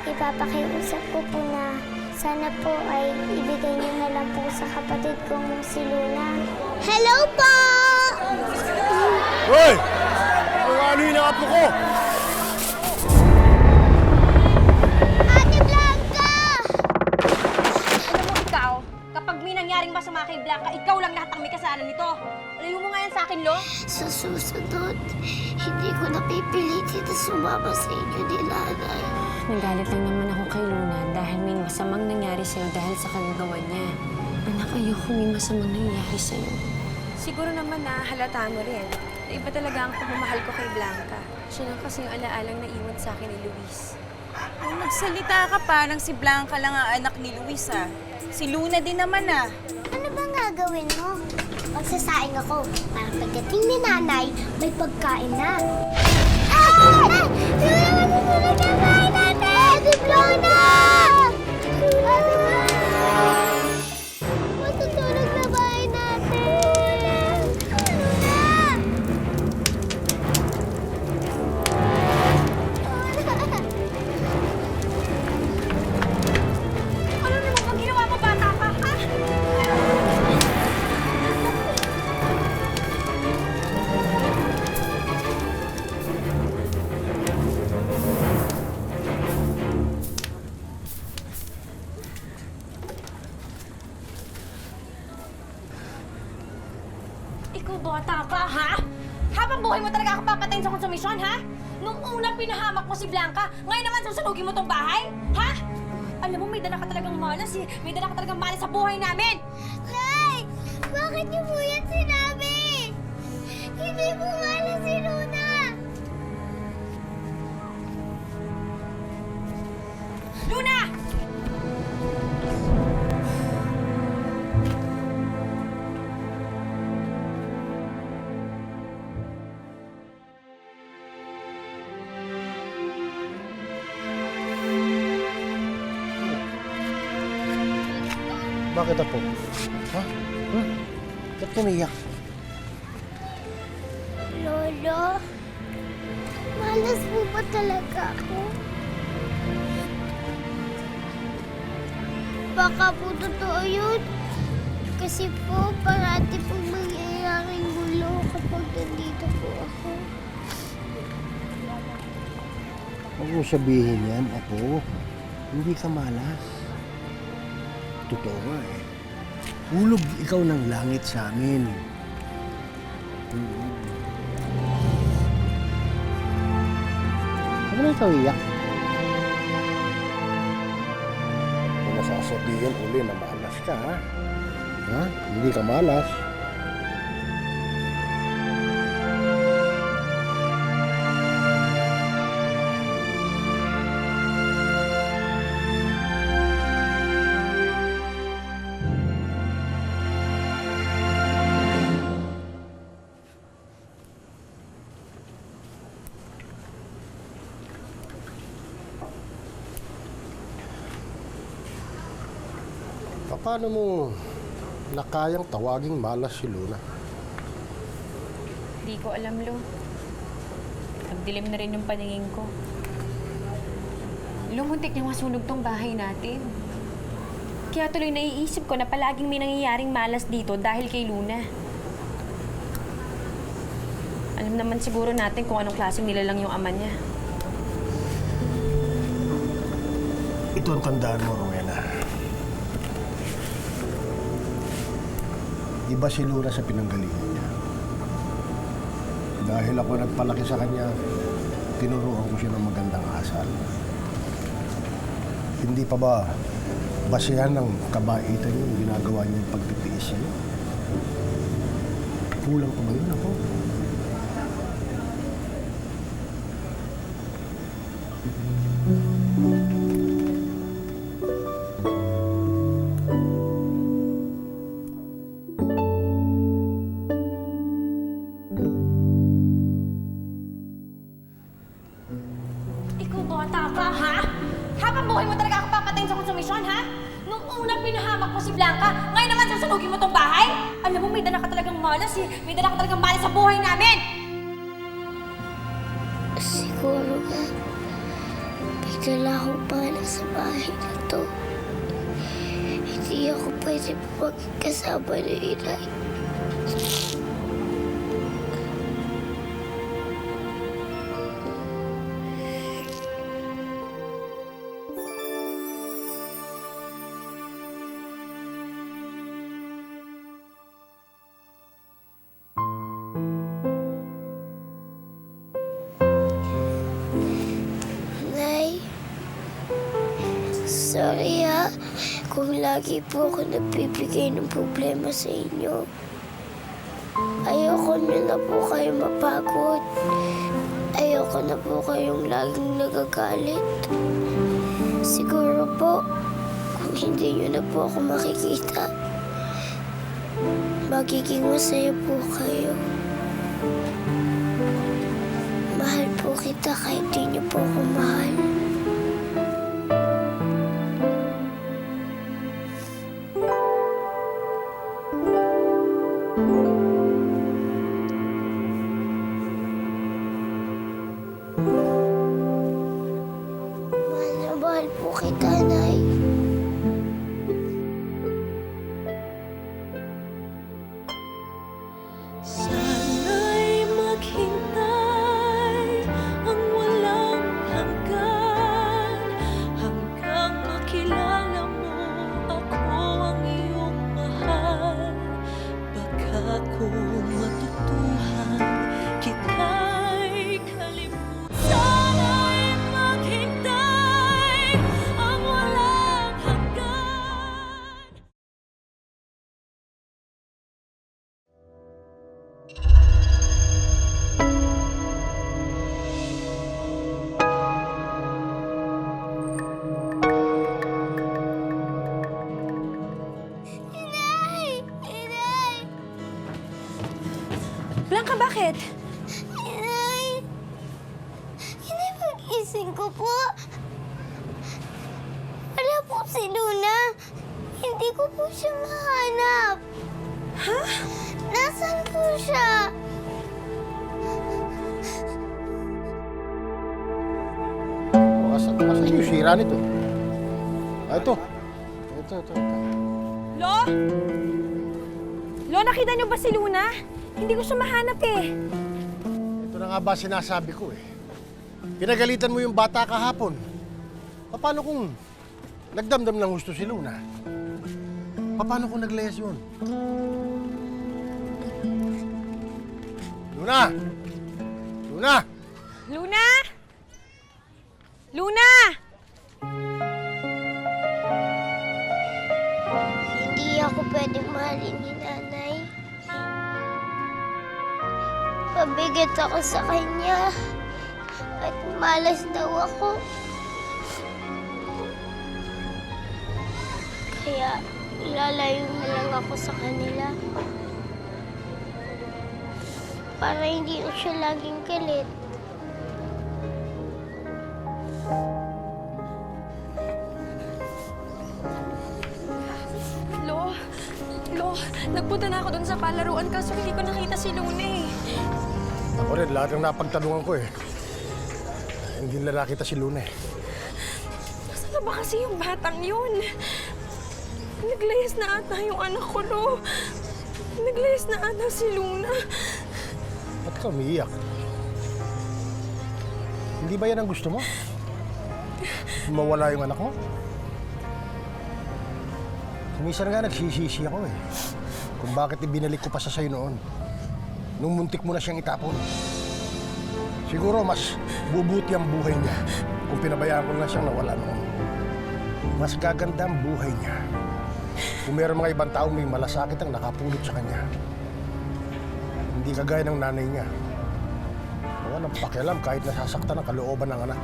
ipapakiusap ko po na sana po ay ibigay niyo na lang po sa kapatid kong si Luna. Hello po! Hoy! Ano yung apo ko? Ate Blanca! Alam mo ikaw, kapag may nangyaring masama kay Blanca, ikaw lang lahat ang may kasalanan nito. Alayo mo nga yan sa akin, Lo. Sa susunod, hindi ko napipilitin na sumama sa inyo ni Nanay. Nagalit lang naman ako kay Luna dahil may masamang nangyari sa'yo dahil sa kagagawa niya. Anak, ayoko may masamang nangyari sa'yo. Siguro naman halata mo rin na iba talaga ang pagmamahal ko kay Blanca. Siya lang kasi yung alaalang naiwan sa akin ni Luis. Kung nagsalita ka pa nang si Blanca lang ang anak ni Luis, ah. Si Luna din naman, ah. Ano bang gagawin mo? Magsasaing ako para pagdating ni Nanay, may pagkain na. Ah! Luna! Masusunod na bahay natin! Si Luna! Masusunod na bahay natin! Ano naman bang ginawa mo, bata ka, ha? Ikaw, bata ka, ha? Habang buhay mo talaga ako papatayin sa konsumisyon, ha? Nung una pinahamak mo si Blanca, ngayon naman susunugin mo tong bahay? Ha? Alam mo, may dala ka talagang malas, eh. May dala ka talagang malas sa buhay namin! Nay! Bakit niyo po yan sinabi? Hindi po mahal si Luna! Luna! Bakit ako? Ha? Ba't umiyak? Lolo, malas po ba talaga ako? Baka po totoo yun. Kasi po, parati pong mangyayaring gulo kapag nandito po ako. Huwag mo sabihin yan, ako. Hindi ka malas. Totoo nga eh. Hulog ikaw ng langit sa amin. Huwag na ikaw iyak. Kung nasasabihin uli na malas ka, ha? Ha? Hindi ka malas. Paano mo nakayang tawaging malas si Luna? Hindi ko alam, Lo. Nagdilim na rin yung paningin ko. Lumuntik niyang masunog tong bahay natin. Kaya tuloy naiisip ko na palaging may nangyayaring malas dito dahil kay Luna. Alam naman siguro natin kung anong klaseng nilalang yung ama niya. Ito ang tandaan mo, Rowena. Iba si Luna sa pinanggalingan niya. Dahil ako nagpalaki sa kanya, tinuruan ko siya ng magandang asal. Hindi pa ba basehan ng kabaitan yung ginagawa niyang pagtitiis sa'yo? Kulang pa ba yun ako? Ikaw, bata ka, ha? Habang buhay mo talaga ako papatayin sa konsumisyon, ha? Nung una pinahamak mo si Blanca, ngayon naman susunugin mo tong bahay? Alam mo, may dala ka talagang malas, eh. May dala ka talagang malas sa buhay namin! Siguro nga, May dala akong pangalan sa bahay na to. Hindi ako pwede magkasama ng inay. Nay, sorry kung lagi po ako nagbibigay ng problema sa inyo. Ayoko niyo na po kayo mapagod. Ayoko na po kayong laging nagagalit. Siguro po, kung hindi niyo na po ako makikita, magiging masaya po kayo. Mahal po kita kahit di niyo po ako mahal. Mahal na mahal po kita, Nay. Sana'y maghintay ang walang hanggan hanggang makilala mo ako ang iyong mahal. Baka kung matutuhan kita'y kalimutan. Sana'y maghintay ang walang hanggan. Inay! Inay! Blanca, bakit? Inay! Inay, pag-ising ko po. Wala po si Luna. Hindi ko po siya mahanap. Ha? Nasaan po siya? Asan yung sira nito? Ito. Lo? Lo, nakita niyo ba si Luna? Hindi ko siya mahanap eh. Ito na nga ba sinasabi ko eh. Pinagalitan mo yung bata kahapon. Paano kung nagdamdam ng gusto si Luna? Paano kung naglayas yun? Luna! Luna! Luna? Luna! Hindi ako pwedeng mahalin ni Nanay. Pabigat ako sa kanya. At malas daw ako. Kaya lalayo na lang ako sa kanila. Para hindi ko siya laging galit. Lo, nagpunta na ako doon sa palaruan kaso hindi ko nakita si Luna eh. Ako rin, lahat ng napagtanungan ko eh. Hindi na nakita si Luna eh. Nasaan na ba kasi yung batang yun? Naglayas na ata yung anak ko, Lo. Naglayas na ata si Luna. Ba't ka umiiyak? Hindi ba yan ang gusto mo? Mawala yung anak mo? Kumisan nga nagsisisi ako eh. Kung bakit ibinalik ko pa sa sa'yo noon. Nung muntik mo na siyang itapon. Siguro mas bubuti ang buhay niya kung pinabayaan ko na siyang nawala noon. Mas gaganda ang buhay niya kung meron mga ibang taong may malasakit ang nakapulot sa kanya. Hindi kagaya ng nanay niya. Walang pakialam kahit nasasaktan ang kalooban ng anak.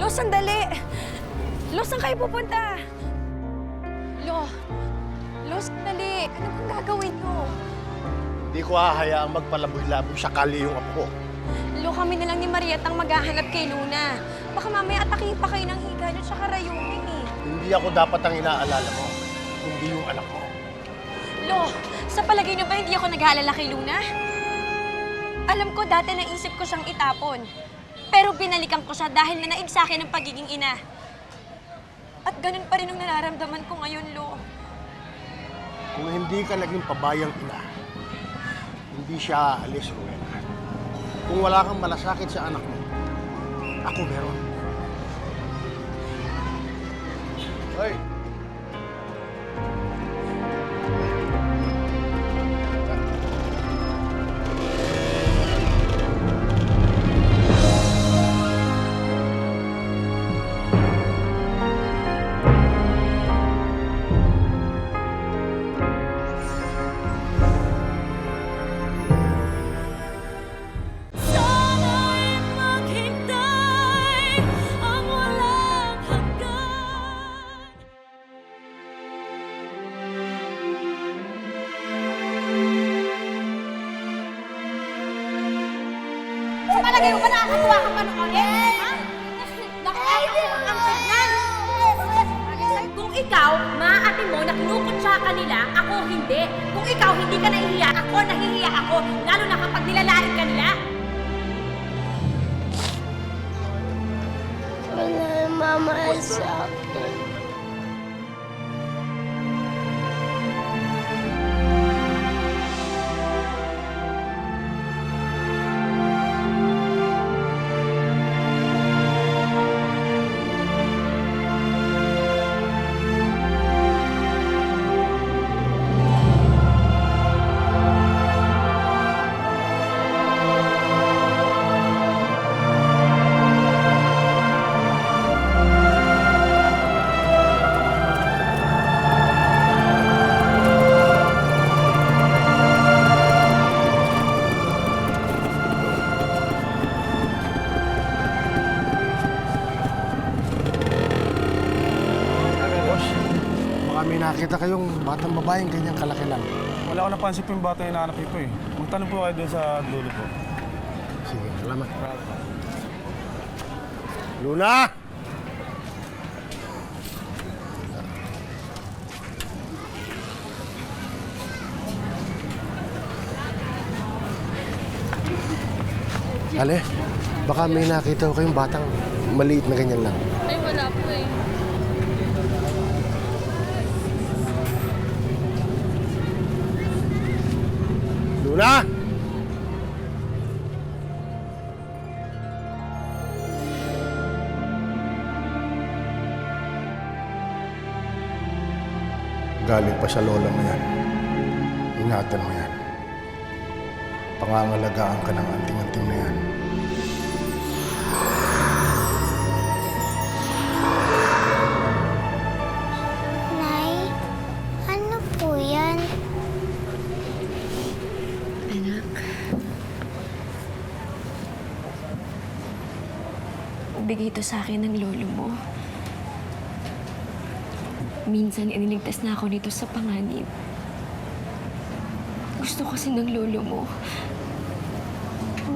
Lo, sandali! Lo, saan kayo pupunta? Lo, sandali. Ano bang gagawin nyo? Hindi ko hahayaang magpalaboy-laboy sa kali yung apo ko. Lo, kami na lang ni Mariette ang maghahanap kay Luna. Baka mamaya atakihin pa kayo ng higa niyo tsaka rayumin eh. Hindi ako dapat ang inaalala mo, kundi yung anak mo. Lo, sa palagay niyo ba hindi ako nag-aalala kay Luna? Alam ko dati naisip ko siyang itapon. Pero binalikan ko siya dahil nanaig sa akin ang pagiging ina. At ganun pa rin ang nararamdaman ko ngayon, Lo. Kung hindi ka naging pabayang ina, hindi siya aalis, Rowena. Kung wala kang malasakit sa anak mo, ako meron. Hoy! Sana'y maghintay ang walang hanggan. Sa palagay mo ba nakakatuwa ka panoorin? Ha? Ang tignan! Kung ikaw, maaati mo na kinukutsa ka nila, ako hindi. Kung ikaw hindi ka nahihiya, ako nahihiya ako. Lalo na kapag nilalait ka nila. Wala mama sa akin. Boss, baka may nakita kayong batang babaeng ganyang kalaki lang. Wala ko napansin po yung bata yung hinahanap ko eh. Magtanong po kayo doon sa dulo po. Sige, salamat. Luna! Ale, baka may nakita ko kayong batang maliit na ganyan lang. Ay, wala po eh. Luna! Galing pa sa lola mo yan. Ingatan mo yan. Pangangalagaan ka ng anting-anting na yan. Nay, ano po yan? Anak. Bigay ito sa akin ng lolo mo. Minsan, iniligtas na ako dito sa panganib. Gusto kasi ng lolo mo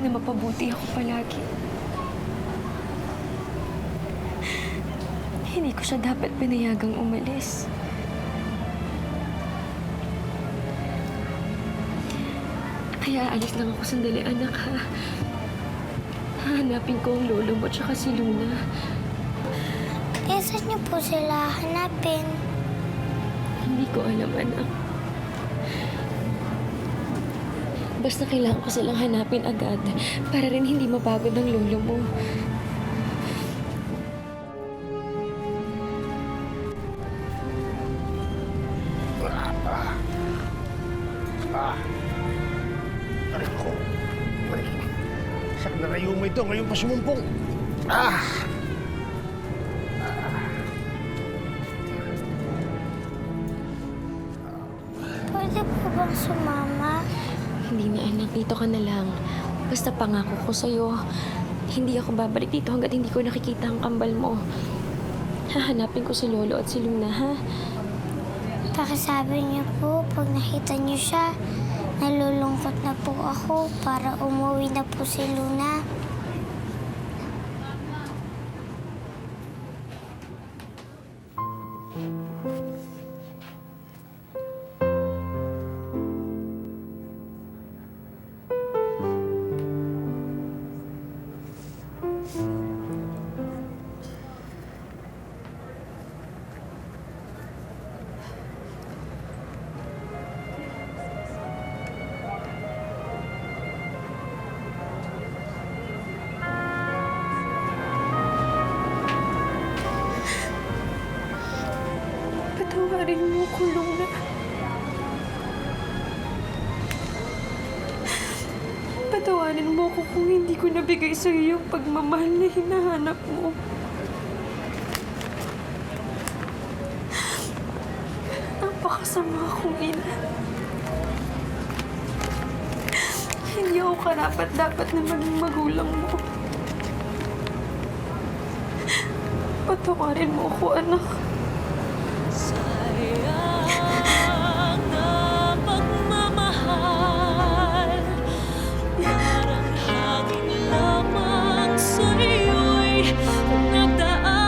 na mapabuti ako palagi. Hindi ko siya dapat pinayagang umalis. Kaya alis lang ako sandali, anak, ha? Hahanapin ko ang lolo mo tsaka si Luna. Eh, saan niyo po sila hanapin? Hindi ko alam, anak. Basta kailangan ko silang hanapin agad para rin hindi mapagod ang lolo mo. Aray ko. Aray. Sak na rayo mo ito. Ngayon pa sumumpong. Ah! Pwede po bang sumama? Hindi na, anak. Dito ka na lang. Basta pangako ko sa'yo, hindi ako babalik dito hanggat hindi ko nakikita ang kambal mo. Hahanapin ko si Lolo at si Luna, ha? Pakisabi niyo po, pag nakita niyo siya, nalulungkot na po ako para umuwi na po si Luna. Patawarin mo ko, Luna. Patawarin mo ko kung hindi ko nabigay sa iyo yung pagmamahal na hinahanap mo. Napakasama akong ina. Hindi ako karapat-dapat na maging magulang mo. Patawarin mo ko, anak. Sayang na pagmamahal, parang hangin lamang sa'yo'y nagdaan.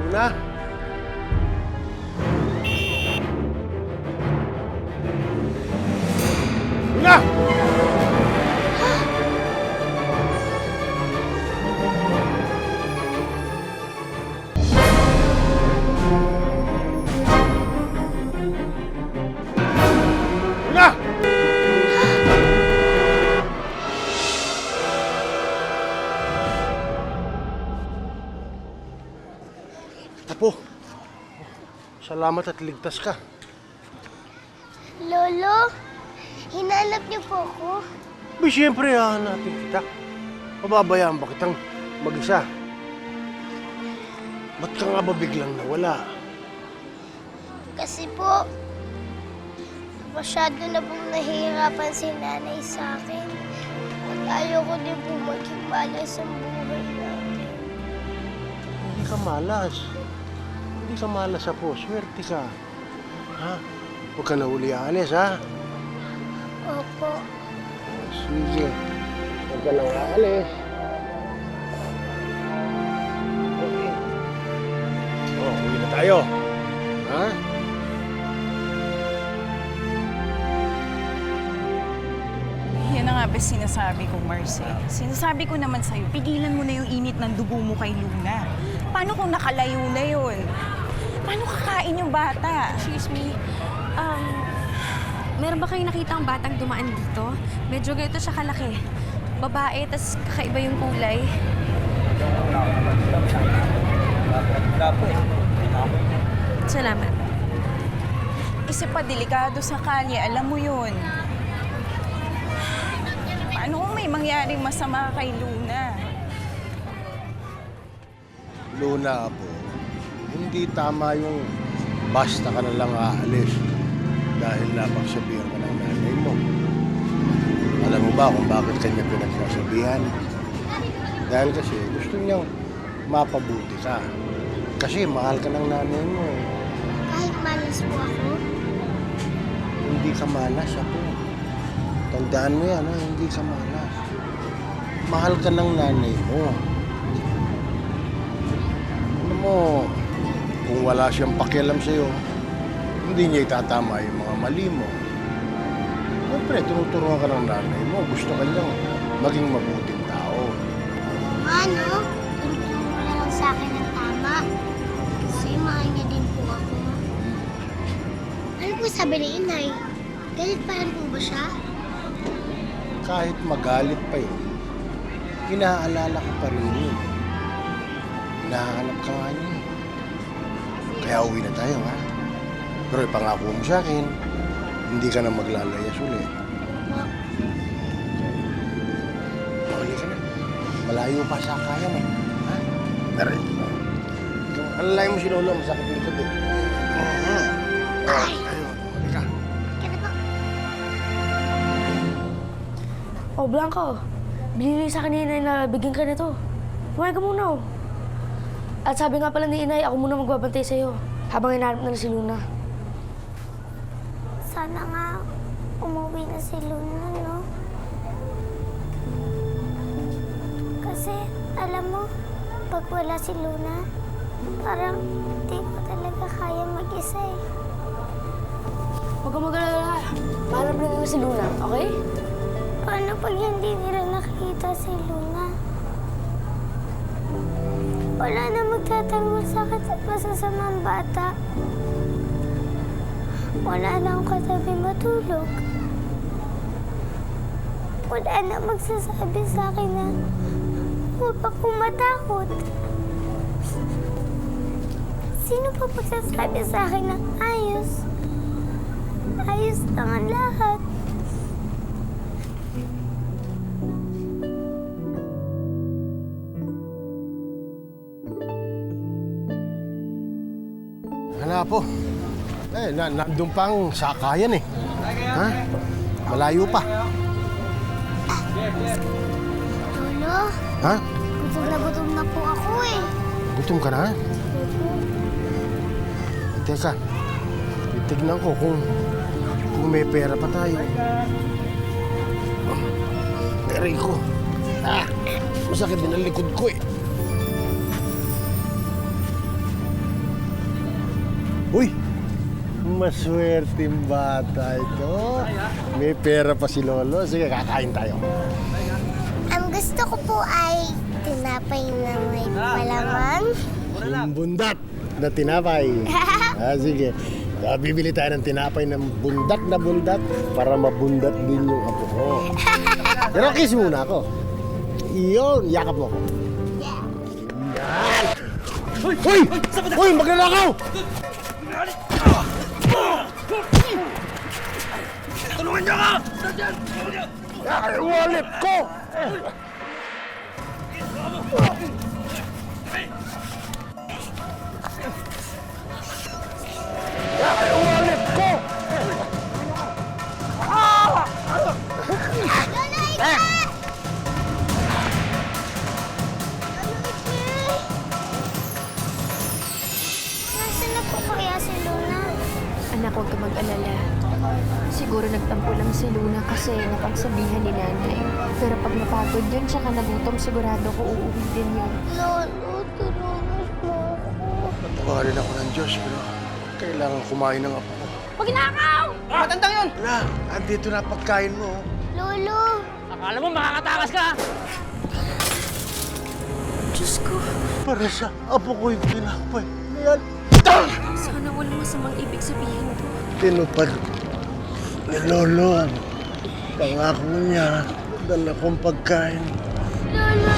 Luna? Luna! Luna! Apo, salamat at ligtas ka. Lolo, hinanap niyo po ako. Ba, siyempre hahanapin kita. Pababayaan ba kitang mag-isa? Ba't ka nga ba biglang nawala? Kasi po, masyado na pong nahihirapan si nanay sa akin. At ayoko din po maging malas ang buhay natin. Hindi ka malas. Hindi ka malas, Apo. Swerte ka. Ha? Huwag ka na uli aalis, ha? Opo. Sige. Huwag ka lang aalis. Okay. Oh, uwi na tayo. Ha? Yan na nga ba sinasabi ko, Marcy? Sinasabi ko naman sa'yo, pigilan mo na yung init ng dugo mo kay Luna. Paano kung nakalayo na yun? Paano kakain yung bata? Excuse me, meron ba kayong nakita ang batang dumaan dito? Medyo ganito siya kalaki. Babae, tas kakaiba yung kulay. Salamat. Isa pa, delikado sa kalye. Alam mo yun. Paano kung may mangyaring masama kay Luna? Luna, Apo. Hindi tama yung basta ka na lang aalis dahil napagsabihan ka ng nanay mo. Alam mo ba kung bakit kanya pinagsasabihan? Dahil kasi gusto niyang mapabuti ka. Kasi mahal ka ng nanay mo. Kahit malas po ako, Hindi ka malas, Apo. Tandaan mo yan, ha? Hindi ka malas. Mahal ka ng nanay mo. Alam mo, kung wala siyang pakialam sa'yo, hindi niya itatama yung mga mali mo. Siyempre, tinuturuan ka ng nanay mo. Gusto ka niyang maging mabuting tao. ano? Tulungan mo na lang sa akin ng tama. Kasi mahal niya din po ako. Ano po sabi ni inay? Galit pa rin po ba siya? Kahit magalit pa yun, inaalala ka pa rin yun. Hinahanap ka nga niya. Kaya uwi na tayo, ha? Pero ipangako mo sa akin, hindi ka na maglalayas ulit. Uli ka na. Malayo pa sa kaya mo. Ha? Pero, alalayan mo si Lola, masakit yung likod eh. Ay! Ayun, uli ka. Kaya po. Oh, Blanco. Binili sa akin ni Inay na bigyan ka nito. Kumain ka muna, oh. At sabi nga pala ni Inay, ako muna magbabantay sa'yo habang hinahanap na si Luna. Sana nga umuwi na si Luna, no? Kasi, alam mo, pag wala si Luna, parang di ko talaga kaya mag-isa eh. Huwag kang mag-alala. Mahanap na nila si Luna, okay? Paano pag hindi nila nakikita si Luna? Wala na magtatanggol sa akin at masasamang bata. Wala na akong katabi matulog. Wala na magsasabi sa akin na huwag akong matakot. Sino pa magsasabi sa akin na ayos? Ayos lang ang lahat. Hala po. Nandun pang sakayan eh. Ha? Malayo pa. Lolo, Ha? gutom na po ako eh. Gutom ka na? Teka, titignan ko kung may pera pa tayo. Aray ko. Masakit din ang likod ko eh. Uy! Maswerteng bata ito. May pera pa si Lolo. Sige, kakain tayo. Ang gusto ko po ay tinapay na may palaman. Yung bundat na tinapay. Sige. Bibili tayo ng tinapay ng bundat na bundat para mabundat din yung apo ko. Pero kiss muna ako. Iyon, yakap mo ako. Yan! Uy! Uy! Magnanakaw! Tulungan niyo ako! Ay, wallet ko! Ay, wallet ko! Nasaan na po kaya si Luna? Anak, huwag ka mag-alala. Siguro nagtampo lang si Luna kasi napagsabihan ni nanay. Pero pag napagod yun, tsaka nagutom, sigurado ko uuwi din yun. Lolo, tulungan mo ako. Patawarin ako ng Diyos, pero kailangan kumain ng apo ko. Huwag inakaw! Matandang yun! Wala, andito na pagkain mo. Lolo! Akala mo makakatakas ka! Diyos ko, Para sa apo ko yung tinapay. Ayan. sana walang masamang ibig sabihin to. Tinupad ni Lolo ang pangako niya. Dala kong pagkain. Lolo,